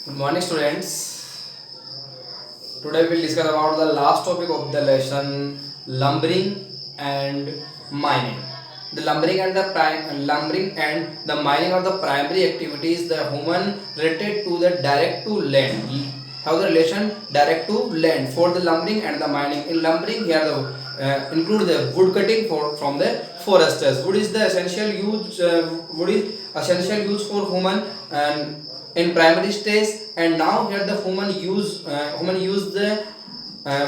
Good morning, students. Today we'll discuss about the last topic of the lesson, lumbering and mining. The lumbering and the mining are the primary activities the human related to the direct to land. How the relation direct to land for the lumbering and the mining. In lumbering, here the include the wood cutting from the foresters. Wood is the essential use. Wood is essential use for human and in primary stage, and now here the human use the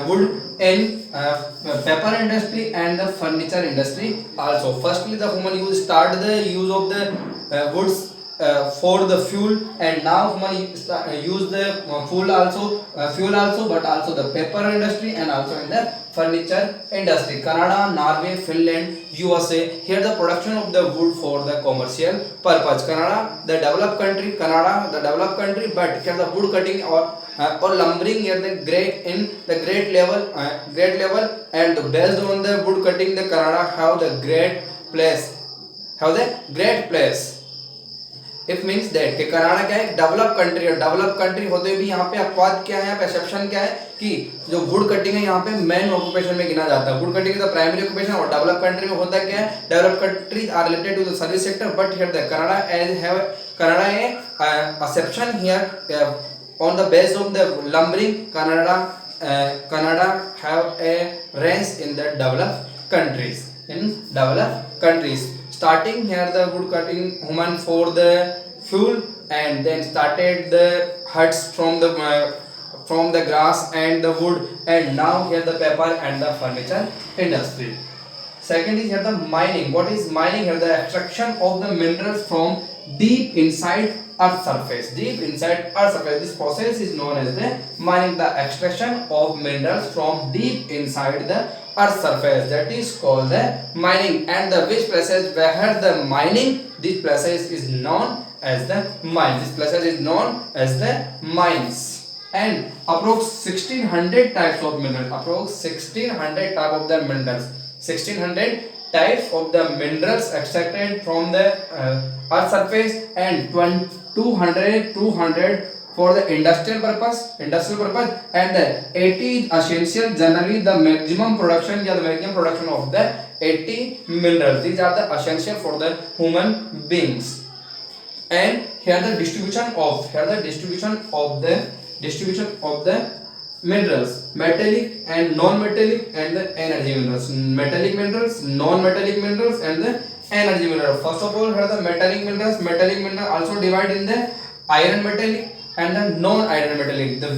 wood in paper industry and the furniture industry also. Firstly, the human use start the use of the woods for the fuel, and now human use the fuel also, but also the paper industry and also in the furniture industry. Canada, Norway, Finland, USA. Here the production of the wood for the commercial purpose. Canada, the developed country, but here the wood cutting or lumbering here the great level, and based on the wood cutting, the Canada have the great place. It means that कि Canada क्या है, develop country है। Develop country होते हुए भी यहाँ पे अपवाद क्या है, परसेप्शन क्या है कि जो वुड कटिंग है यहाँ पे मेन ऑक्यूपेशन में गिना जाता है। Wood cutting is the primary occupation, और डेवलप कंट्री में होता क्या है, develop countries are related to the service sector, but here the Canada a exception here on the base of the lumbering. Canada have a range in the developed countries. Starting here the wood cutting human for the fuel, and then started the huts from the grass and the wood, and now here the paper and the furniture industry. Second is here the mining. What is mining? Here the extraction of the minerals from deep inside earth surface. This process is known as the mining. The extraction of minerals from deep inside the earth surface, that is called the mining. And the which places where the mining, this places is known as the mines. And approx 1600 types of minerals. 1600 type of the minerals. 1600 types of the minerals extracted from the earth surface, and 200 for the industrial purpose, and the 80 is essential. Generally the maximum production of the 80 minerals, these are the essential for the human beings. And here the distribution of the minerals, metallic and non-metallic, and the energy minerals. Metallic minerals, non-metallic minerals, and the energy minerals. First of all, here the metallic minerals. Metallic mineral also divide in the iron metallic and the non-iron metallic. The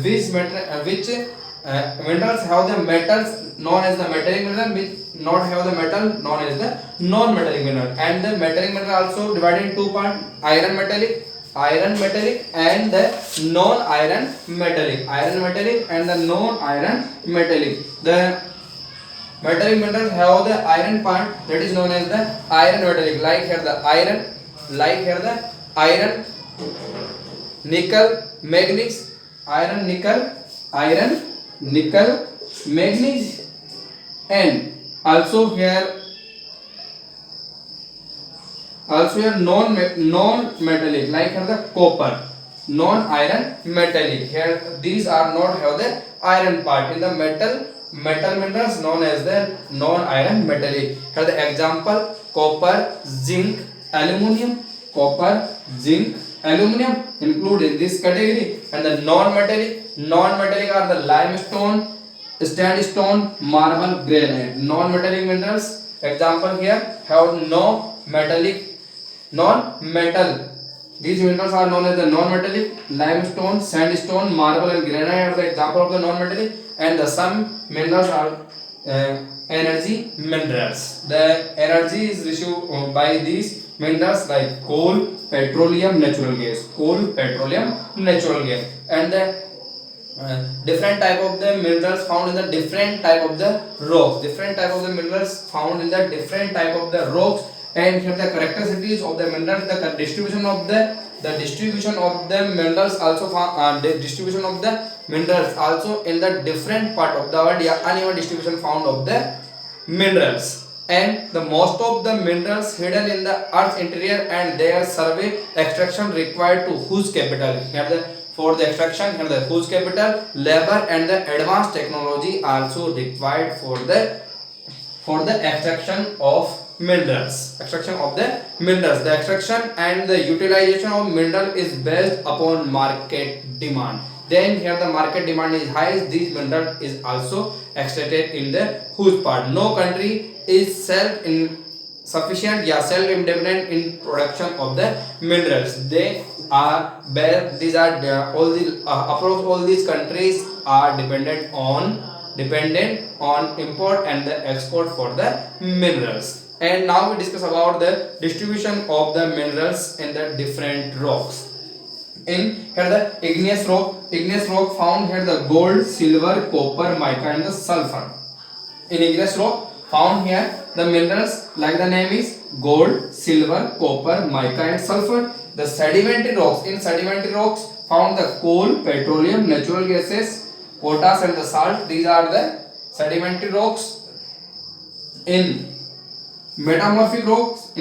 which minerals have the metals known as the metallic mineral, which not have the metal known as the non-metallic mineral. And the metallic mineral also divided in two parts: iron metallic and the non-iron metallic. And the non-iron metallic. The metallic minerals have the iron part, that is known as the iron metallic. Like here the iron, nickel, manganese, nickel, manganese, and also here non-metallic, like here the copper, non-iron metallic. Here these are not have the iron part. In the metal minerals known as the non-iron metallic. Here the example: copper, zinc, aluminum. Include in this category. And the non-metallic are the limestone, sandstone, marble, granite. Non-metallic minerals example here have non-metal. These minerals are known as the non-metallic. Limestone, sandstone, marble, and granite are the example of the non-metallic. And the some minerals are energy minerals. The energy is received by these minerals like coal, petroleum, natural gas. And the different type of the minerals found in the different type of the rocks. And here the characteristics of the minerals, the distribution of the minerals also found, the distribution of the minerals also in the different part of the world, uneven distribution found of the minerals. And the most of the minerals hidden in the earth's interior, and their survey extraction required to huge capital. Here the for the extraction and the huge capital, labor and the advanced technology also required for the extraction of minerals. Extraction of the minerals. The extraction and the utilization of mineral is based upon market demand. Then here the market demand is high. These mineral is also extracted in the huge part. No country is self in sufficient self independent in production of the minerals. They are these are all the approach all these countries are dependent on import and the export for the minerals. And now we discuss about the distribution of the minerals in the different rocks. In here the igneous rock found here the gold, silver, copper, mica and the sulfur. In igneous rock found here the minerals like the name is gold, silver, copper, mica and sulfur. The sedimentary rocks, in sedimentary rocks found the coal, petroleum, natural gases, potash and the salt. These are the sedimentary rocks. In metamorphic rocks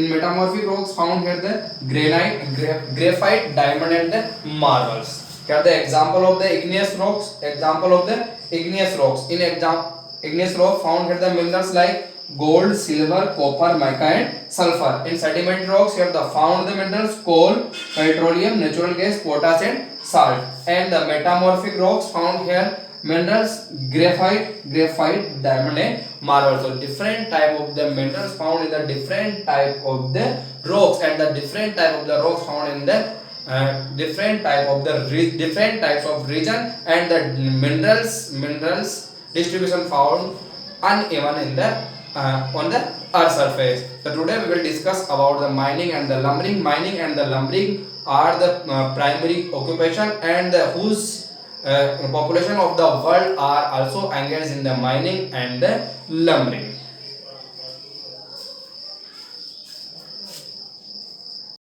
found here the granite, graphite, diamond and the marbles. Here the example of the igneous rocks. In igneous rock found here the minerals like gold, silver, copper, mica and sulfur. In sedimentary rocks here the found the minerals coal, petroleum, natural gas, potash and salt. And the metamorphic rocks found here minerals graphite, diamond and marble. So different type of the minerals found in the different type of the rocks, and the different type of the rocks found in the different types of region, and the minerals distribution found uneven in the on the earth surface. So today we will discuss about the mining and the lumbering. Mining and the lumbering are the primary occupation, and whose population of the world are also engaged in the mining and the lumbering.